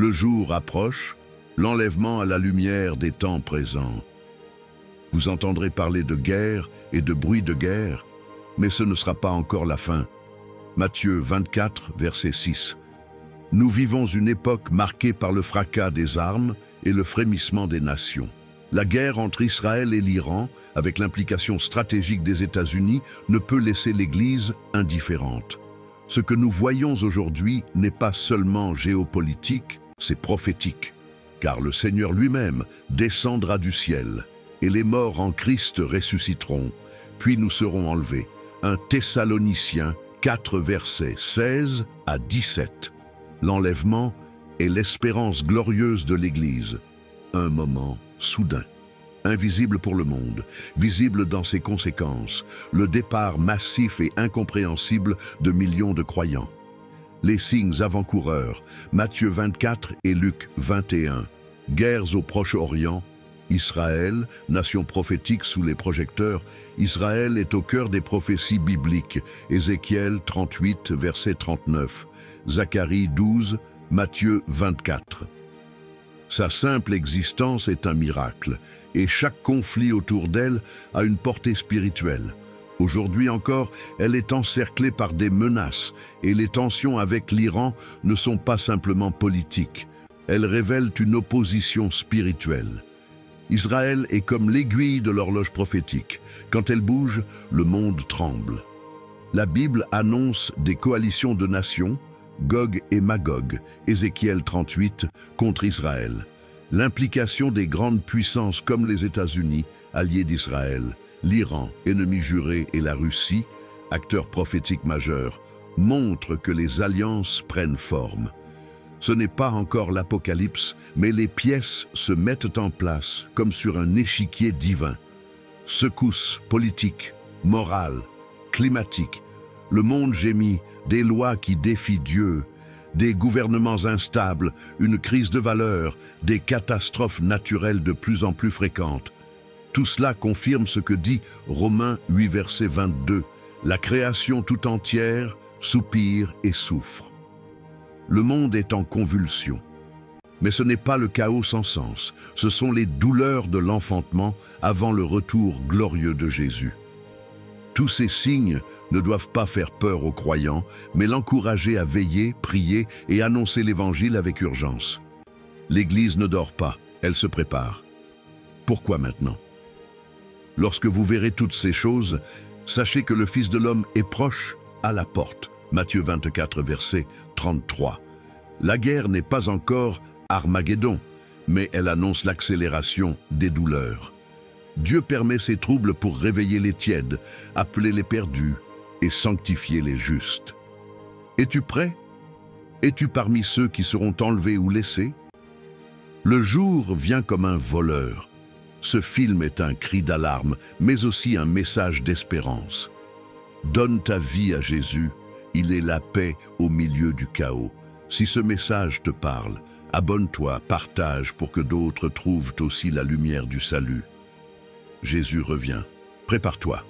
Le jour approche, l'enlèvement à la lumière des temps présents. Vous entendrez parler de guerre et de bruit de guerre, mais ce ne sera pas encore la fin. Matthieu 24, verset 6. Nous vivons une époque marquée par le fracas des armes et le frémissement des nations. La guerre entre Israël et l'Iran, avec l'implication stratégique des États-Unis, ne peut laisser l'Église indifférente. Ce que nous voyons aujourd'hui n'est pas seulement géopolitique, c'est prophétique, car le Seigneur lui-même descendra du ciel, et les morts en Christ ressusciteront, puis nous serons enlevés. 1 Thessaloniciens 4, versets 16 à 17. L'enlèvement est l'espérance glorieuse de l'Église, un moment soudain, invisible pour le monde, visible dans ses conséquences, le départ massif et incompréhensible de millions de croyants. Les signes avant-coureurs, Matthieu 24 et Luc 21, guerres au Proche-Orient, Israël, nation prophétique sous les projecteurs, Israël est au cœur des prophéties bibliques, Ézéchiel 38, verset 39, Zacharie 12, Matthieu 24. Sa simple existence est un miracle, et chaque conflit autour d'elle a une portée spirituelle. Aujourd'hui encore, elle est encerclée par des menaces, et les tensions avec l'Iran ne sont pas simplement politiques. Elles révèlent une opposition spirituelle. Israël est comme l'aiguille de l'horloge prophétique. Quand elle bouge, le monde tremble. La Bible annonce des coalitions de nations, Gog et Magog, Ézéchiel 38, contre Israël. L'implication des grandes puissances comme les États-Unis, alliés d'Israël, l'Iran, ennemi juré, et la Russie, acteur prophétique majeur, montre que les alliances prennent forme. Ce n'est pas encore l'Apocalypse, mais les pièces se mettent en place comme sur un échiquier divin. Secousses politiques, morales, climatiques, le monde gémit, des lois qui défient Dieu, des gouvernements instables, une crise de valeurs, des catastrophes naturelles de plus en plus fréquentes. Tout cela confirme ce que dit Romains 8, verset 22. La création tout entière soupire et souffre. Le monde est en convulsion. Mais ce n'est pas le chaos sans sens, ce sont les douleurs de l'enfantement avant le retour glorieux de Jésus. Tous ces signes ne doivent pas faire peur aux croyants, mais l'encourager à veiller, prier et annoncer l'Évangile avec urgence. L'Église ne dort pas, elle se prépare. Pourquoi maintenant? Lorsque vous verrez toutes ces choses, sachez que le Fils de l'homme est proche, à la porte. Matthieu 24, verset 33. La guerre n'est pas encore Armageddon, mais elle annonce l'accélération des douleurs. Dieu permet ces troubles pour réveiller les tièdes, appeler les perdus et sanctifier les justes. Es-tu prêt? Es-tu parmi ceux qui seront enlevés ou laissés? Le jour vient comme un voleur. Ce film est un cri d'alarme, mais aussi un message d'espérance. Donne ta vie à Jésus, il est la paix au milieu du chaos. Si ce message te parle, abonne-toi, partage pour que d'autres trouvent aussi la lumière du salut. Jésus revient. Prépare-toi.